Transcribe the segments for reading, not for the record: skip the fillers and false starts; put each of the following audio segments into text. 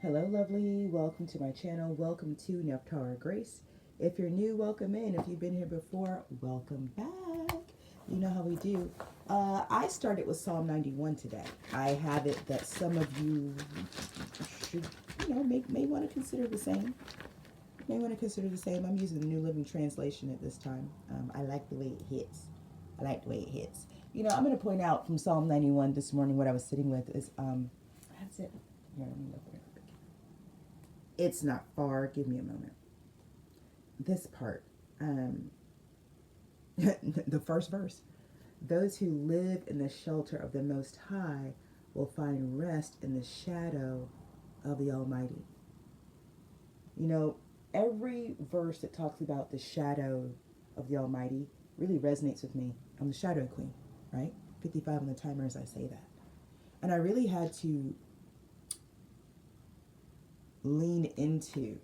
Hello, lovely. Welcome to my channel. Welcome to Nephtara Grace. If you're new, welcome in. If you've been here before, welcome back. You know how we do. I started with Psalm 91 today. I have it that some of you should, may want to consider the same. May want to consider the same. I'm using the New Living Translation at this time. I like the way it hits. I like the way it hits. I'm going to point out from Psalm 91 this morning what I was sitting with is, that's it. Here, let me look at it. It's not far. Give me a moment. This part, the first verse. Those who live in the shelter of the Most High will find rest in the shadow of the Almighty. Every verse that talks about the shadow of the Almighty really resonates with me. I'm the shadow queen, right? 55 on the timer as I say that. And I really had to lean into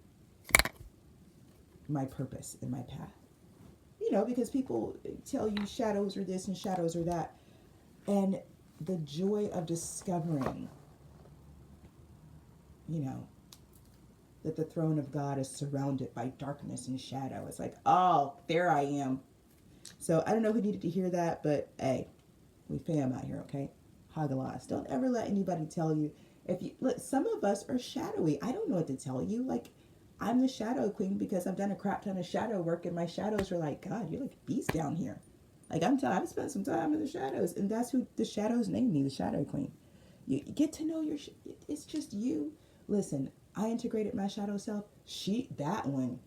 my purpose and my path. Because people tell you shadows are this and shadows are that. And the joy of discovering, that the throne of God is surrounded by darkness and shadow. It's like, oh, there I am. So I don't know who needed to hear that, but hey, we fam out here, okay? Hagalas. Don't ever let anybody tell you. Look, some of us are shadowy. I don't know what to tell you. Like, I'm the shadow queen because I've done a crap ton of shadow work, and my shadows are like, God, you're like a beast down here. Like, I've spent some time in the shadows, and that's who the shadows named me, the shadow queen. You get to know it's just you. Listen, I integrated my shadow self. That one,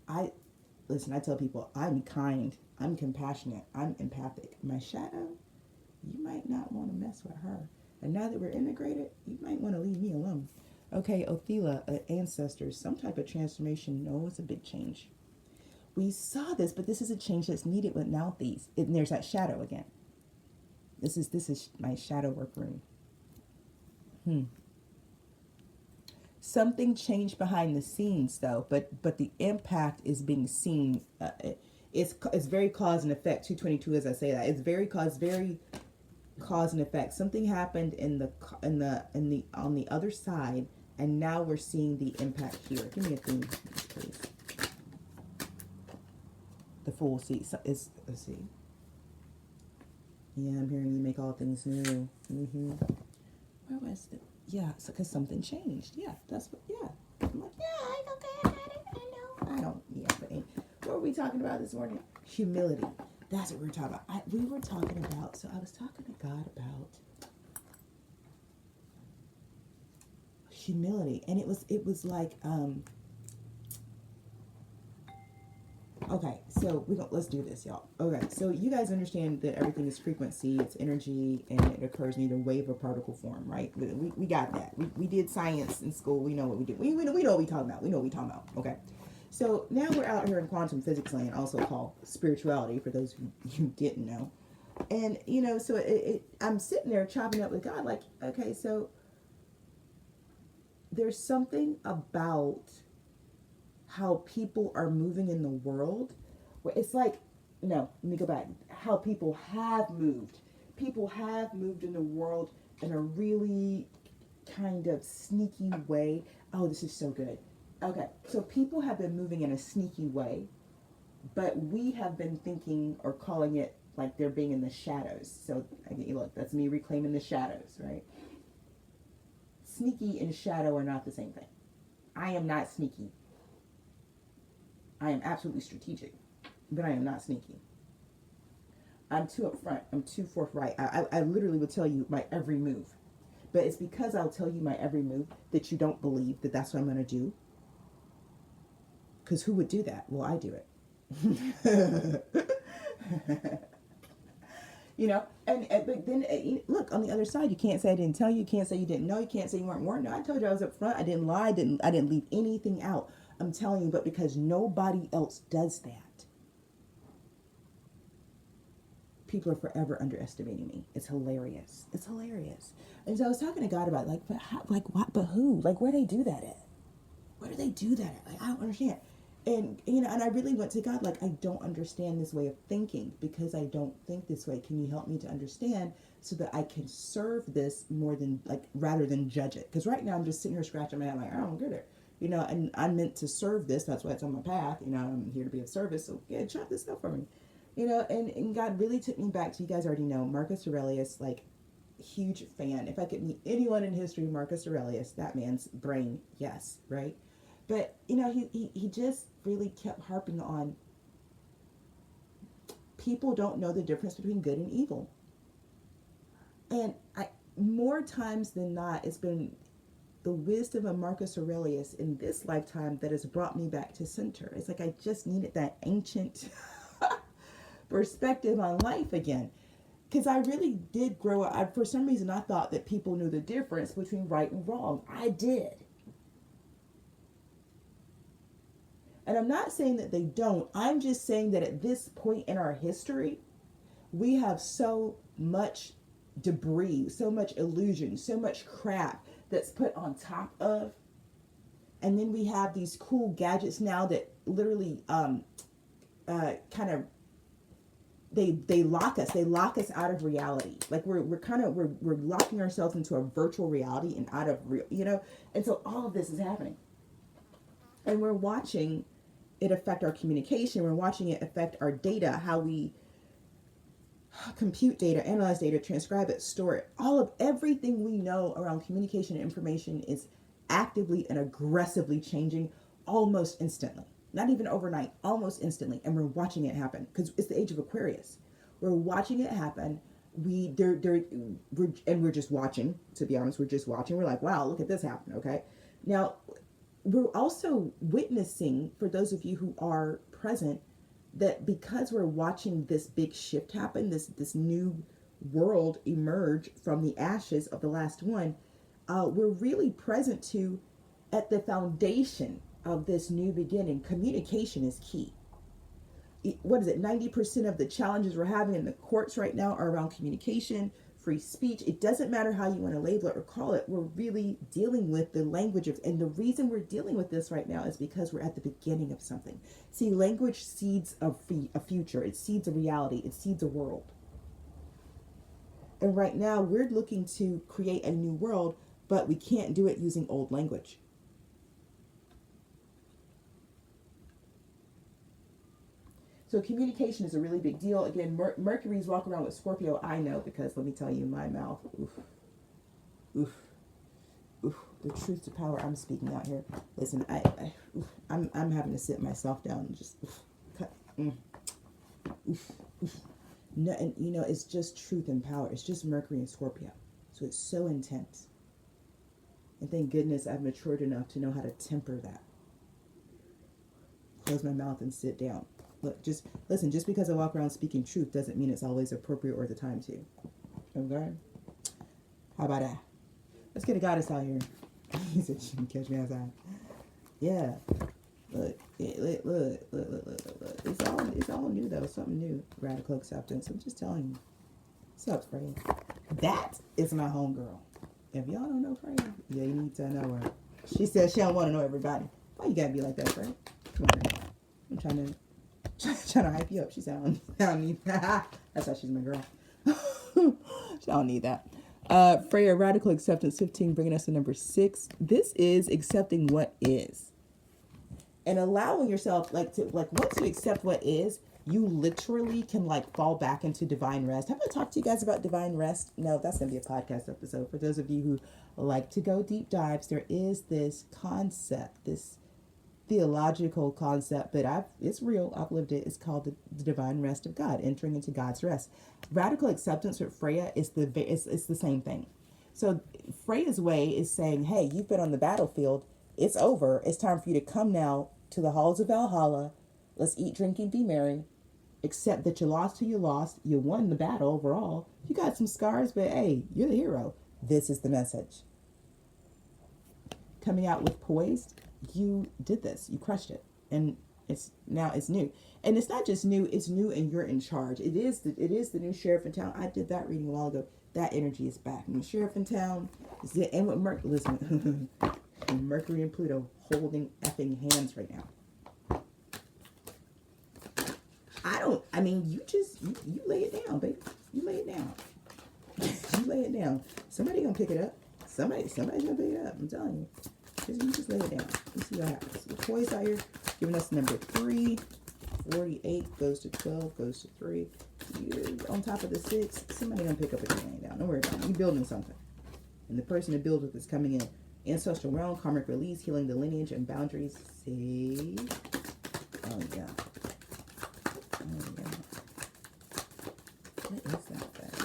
I tell people, I'm kind, I'm compassionate, I'm empathic. My shadow, you might not want to mess with her. And now that we're integrated, you might want to leave me alone. Okay, Othela, ancestors, some type of transformation. No, it's a big change. We saw this, but this is a change that's needed with Malthese. And there's that shadow again. This is my shadow work room. Something changed behind the scenes, though, but the impact is being seen. It's very cause and effect. 222, as I say that, it's very cause and effect. Something happened on the other side, and now we're seeing the impact here. Give me a theme, please. The Fool. Let's see. Yeah, I'm hearing you make all things new. Where was the? Yeah, because something changed. Yeah, that's what. Yeah, I'm like, yeah, okay, I got it. I know. I don't. Yeah, but what were we talking about this morning? Humility. That's what we were talking about. We were talking about. So I was talking to God about humility, and it was like okay, so let's do this, y'all. Okay, so you guys understand that everything is frequency, it's energy, and it occurs in either wave or particle form, right? We got that. We did science in school. We know what we did. We know what we talking about. We know what we talking about. Okay, so now we're out here in quantum physics land, also called spirituality, for those who didn't know. And so I'm sitting there chopping up with God, like, okay, so there's something about how people are moving in the world where it's like, no, let me go back. How people have moved. People have moved in the world in a really kind of sneaky way. Oh, this is so good. Okay, so people have been moving in a sneaky way, but we have been thinking or calling it like they're being in the shadows. So, look, that's me reclaiming the shadows, right? Sneaky and shadow are not the same thing. I am not sneaky. I am absolutely strategic, but I am not sneaky. I'm too upfront. I'm too forthright. I literally will tell you my every move. But it's because I'll tell you my every move that you don't believe that that's what I'm going to do. Because who would do that? Well, I do it. But then look, on the other side, you can't say I didn't tell you. You can't say you didn't know. You can't say you weren't warned. No, I told you I was up front. I didn't lie. I didn't leave anything out. I'm telling you, but because nobody else does that, people are forever underestimating me. It's hilarious. It's hilarious. And so I was talking to God about but how, what, but who? Like, where do they do that at? Where do they do that at? Like, I don't understand. And and I really went to God, like, I don't understand this way of thinking because I don't think this way. Can you help me to understand? so that I can serve this more than like rather than judge it. Because right now I'm just sitting here scratching my head like, I don't get it. You know, and I'm meant to serve this. That's why it's on my path. You know, I'm here to be of service. So yeah, chop this up for me. You know, and God really took me back to, you guys already know, Marcus Aurelius, like, huge fan. If I could meet anyone in history, Marcus Aurelius, that man's brain, yes, right? But, you know, he just really kept harping on people don't know the difference between good and evil. And more times than not, it's been the wisdom of Marcus Aurelius in this lifetime that has brought me back to center. It's like I just needed that ancient perspective on life again. Because I really did grow up. For some reason, I thought that people knew the difference between right and wrong. I did. And I'm not saying that they don't. I'm just saying that at this point in our history, we have so much debris, so much illusion, so much crap that's put on top of. And then we have these cool gadgets now that literally kind of they lock us out of reality. Like we're locking ourselves into a virtual reality and out of real, you know. And so all of this is happening, and we're watching it affect our communication. We're watching it affect our data, how we compute data, analyze data, transcribe it, store it. Everything we know around communication and information is actively and aggressively changing almost instantly. Not even overnight, almost instantly. And we're watching it happen because it's the age of Aquarius. We're watching it happen. We're just watching, to be honest. We're just watching. We're like, wow, look at this happen. Okay. Now, we're also witnessing, for those of you who are present, that because we're watching this big shift happen, this new world emerge from the ashes of the last one, we're really present to, at the foundation of this new beginning, communication is key. What is it? 90% of the challenges we're having in the courts right now are around communication, free speech. It doesn't matter how you want to label it or call it. We're really dealing with the language of, and the reason we're dealing with this right now is because we're at the beginning of something. See, language seeds a future. It seeds a reality. It seeds a world. And right now we're looking to create a new world, but we can't do it using old language. So communication is a really big deal. Again, Mercury's walking around with Scorpio. I know, because let me tell you, my mouth, oof. The truth to power. I'm speaking out here. Listen, I'm having to sit myself down and just cut. No, and you know, it's just truth and power. It's just Mercury and Scorpio, so it's so intense. And thank goodness I've matured enough to know how to temper that. Close my mouth and sit down. Look, just listen, just because I walk around speaking truth doesn't mean it's always appropriate or the time to. Okay? How about that? Let's get a goddess out here. He said she can catch me outside. Yeah. Look. It's all new though. Something new. Radical acceptance. I'm just telling you. What's up, Freya? That is my homegirl. If y'all don't know Freya, yeah, you need to know her. She says she don't want to know everybody. Why you gotta be like that, Freya? Come on, girl. I'm trying to hype you up. She said, I don't need that. That's why she's my girl. She don't need that. Freya, Radical Acceptance 15, bringing us to number 6. This is accepting what is. And allowing yourself, once you accept what is, you literally can, fall back into divine rest. Have I talked to you guys about divine rest? No, that's going to be a podcast episode. For those of you who like to go deep dives, there is this concept, this theological concept, but it's real. I've lived it. It's called the divine rest of God, entering into God's rest. Radical acceptance with Freya is it's the same thing. So Freya's way is saying, hey, you've been on the battlefield. It's over. It's time for you to come now to the halls of Valhalla. Let's eat, drink, and be merry. Accept that you lost who you lost. You won the battle overall. You got some scars, but hey, you're the hero. This is the message. Coming out with poised, you did this. You crushed it. And it's new. And it's not just new, it's new and you're in charge. It is the new sheriff in town. I did that reading a while ago. That energy is back. New sheriff in town. And with Mercury, listen, Mercury and Pluto holding effing hands right now. You lay it down, baby. You lay it down. You lay it down. Somebody gonna pick it up. Somebody's gonna pick it up. I'm telling you. You just lay it down. Let's see what happens. The toys out here giving us number 3. 48 goes to 12, goes to 3. You're on top of the 6. Somebody gonna pick up what you're laying down. Don't worry about it. You're building something. And the person to build with is coming in. Ancestral realm, karmic release, healing the lineage and boundaries. See? Oh, yeah. Oh, yeah. What is that?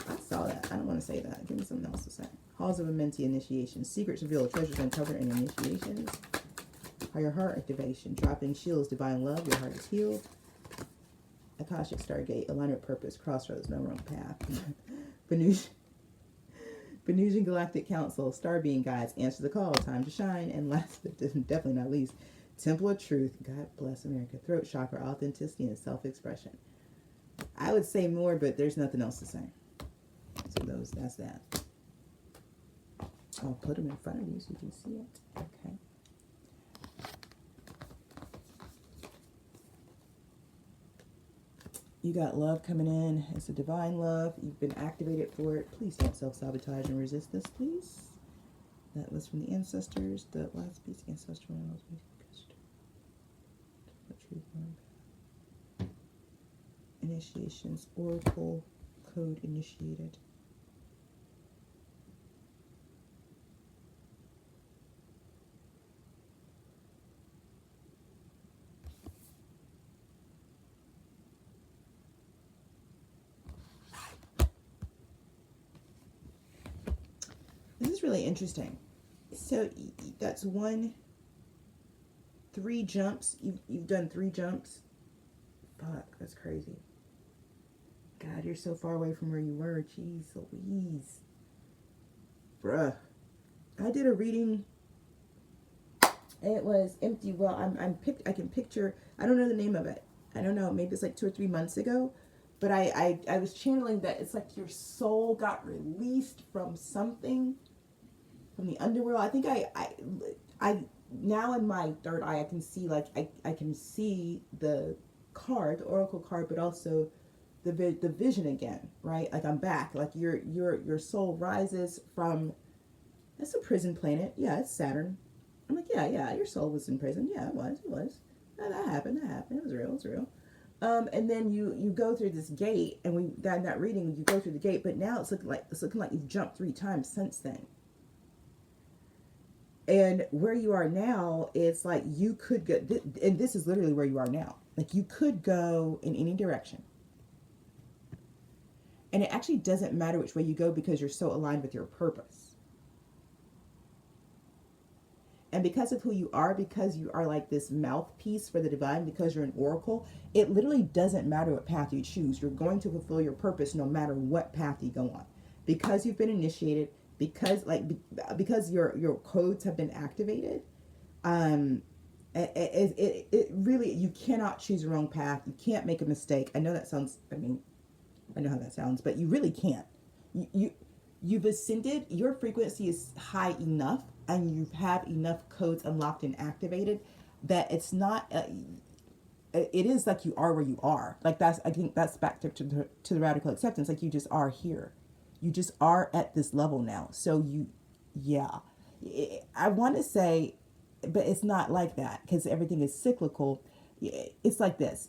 I saw that. I don't want to say that. Give me something else to say. Halls of Amenti initiation. Secrets revealed. Treasures uncovered in initiations. Higher heart activation. Dropping shields. Divine love. Your heart is healed. Akashic Stargate. Alignment purpose. Crossroads. No wrong path. Venusian Galactic Council. Star being guides. Answer the call. Time to shine. And last but definitely not least, Temple of Truth. God bless America. Throat chakra. Authenticity and self-expression. I would say more, but there's nothing else to say. So that's that. I'll put them in front of you so you can see it. Okay. You got love coming in. It's a divine love. You've been activated for it. Please don't self-sabotage and resist this, please. That was from the ancestors. The last piece, ancestral. Initiations. Oracle code initiated. This is really interesting. So that's 3 jumps. You've done 3 jumps. Fuck, that's crazy. God, you're so far away from where you were. Jeez Louise. Bruh. I did a reading. It was empty. Well, I can picture. I don't know the name of it. I don't know. Maybe it's like 2 or 3 months ago. But I was channeling that it's like your soul got released from something, from the underworld. I think I now in my third eye I can see, like I can see the card, the oracle card, but also the vision again, right? Like I'm back. Like your soul rises from. That's a prison planet. Yeah, it's Saturn. I'm like, yeah. Your soul was in prison. Yeah, it was. That happened. It was real. And then you go through this gate, and that reading, you go through the gate, but now it's looking like you've jumped 3 times since then. And where you are now, it's like you could go, and this is literally where you are now. Like you could go in any direction. And it actually doesn't matter which way you go because you're so aligned with your purpose. And because of who you are, because you are like this mouthpiece for the divine, because you're an oracle, it literally doesn't matter what path you choose. You're going to fulfill your purpose no matter what path you go on. Because you've been initiated, because your codes have been activated, it really, you cannot choose your own path. You can't make a mistake. I know that sounds, I know how that sounds, but you really can't. You've ascended, your frequency is high enough, and you have enough codes unlocked and activated that it's not, it is like you are where you are. Like I think that's back to the radical acceptance. Like you just are here. You just are at this level now. So I want to say, but it's not like that because everything is cyclical. It's like this.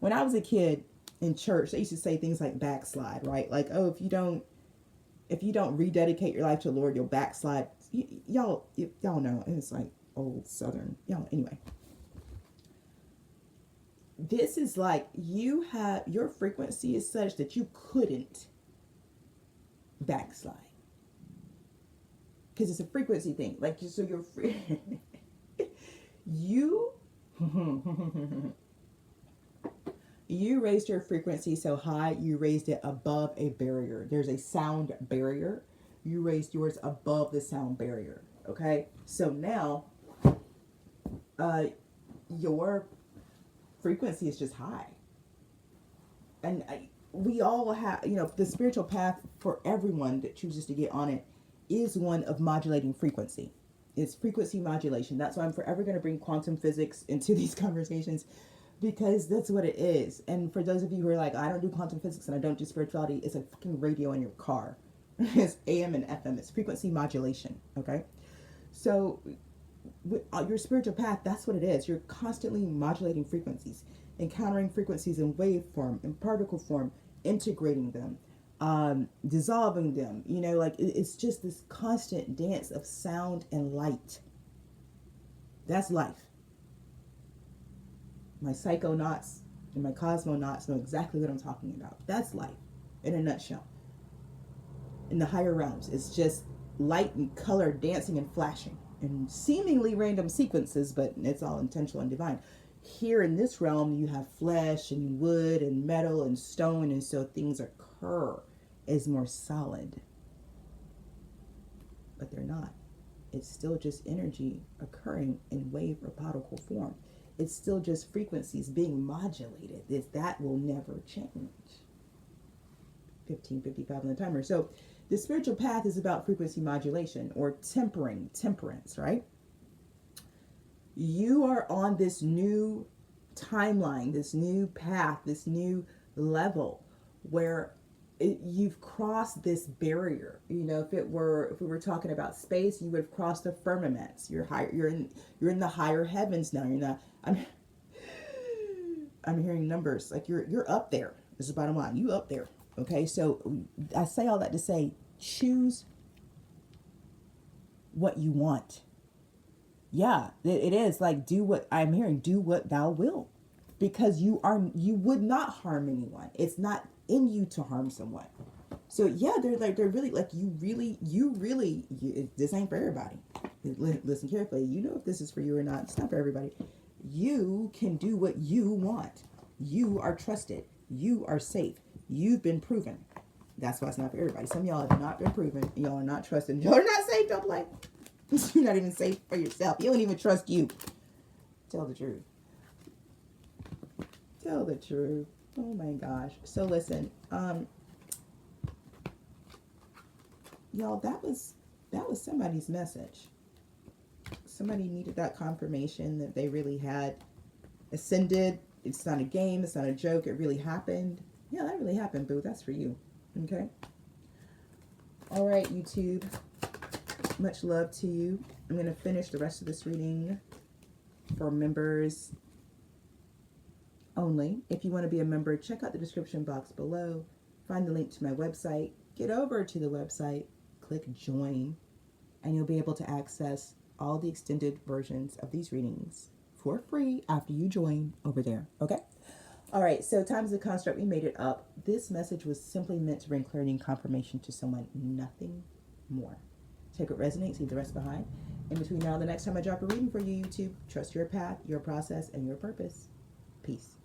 When I was a kid in church, they used to say things like backslide, right? Like, oh, if you don't rededicate your life to the Lord, you'll backslide. Y'all know. It's like old Southern. Y'all, anyway. This is like your frequency is such that you couldn't backslide. Because it's a frequency thing. Like, so you're free. You raised your frequency so high, you raised it above a barrier. There's a sound barrier. You raised yours above the sound barrier. Okay? So now, your frequency is just high. And we all have, the spiritual path for everyone that chooses to get on it is one of modulating frequency. It's frequency modulation. That's why I'm forever going to bring quantum physics into these conversations. because that's what it is. And for those of you who are like, I don't do quantum physics and I don't do spirituality, it's a fucking radio in your car. It's AM and FM. It's frequency modulation. Okay. So with your spiritual path, that's what it is. You're constantly modulating frequencies, encountering frequencies in wave form, in particle form, integrating them, dissolving them. You know, like it's just this constant dance of sound and light. That's life. My psychonauts and my cosmonauts know exactly what I'm talking about. That's life in a nutshell. In the higher realms, it's just light and color dancing and flashing in seemingly random sequences, but it's all intentional and divine. Here in this realm, you have flesh and wood and metal and stone, and so things occur as more solid. But they're not. It's still just energy occurring in wave or particle form. It's still just frequencies being modulated. That will never change. 15:55 on the timer. So the spiritual path is about frequency modulation or temperance, right? You are on this new timeline, this new path, this new level where you've crossed this barrier. You know, if we were talking about space, you would have crossed the firmaments. You're higher. You're in the higher heavens now. You're not. I'm hearing numbers like you're up there. This is the bottom line. You up there. Okay, so I say all that to say, choose what you want. Yeah, it is like do what I'm hearing. Do what thou wilt, because you would not harm anyone. It's not in you to harm someone. So yeah, they're really like this ain't for everybody. Listen carefully. You know if this is for you or not. It's not for everybody. You can do what you want. You are trusted. You are safe. You've been proven. That's why it's not for everybody. Some of y'all have not been proven. Y'all are not trusted. Y'all are not safe. Don't play. You're not even safe for yourself. You don't even trust you. Tell the truth. Tell the truth. Oh my gosh. So listen, y'all, that was somebody's message. Somebody needed that confirmation that they really had ascended. It's not a game. It's not a joke. It really happened. Yeah, that really happened, boo. That's for you. Okay. All right, YouTube. Much love to you. I'm going to finish the rest of this reading for members only. If you want to be a member, check out the description box below. Find the link to my website. Get over to the website. Click join. And you'll be able to access all the extended versions of these readings for free after you join over there. Okay? All right, so times the construct, we made it up. This message was simply meant to bring clarity and confirmation to someone, nothing more. Take what resonates, leave the rest behind. In between now and the next time I drop a reading for you, YouTube, trust your path, your process, and your purpose. Peace.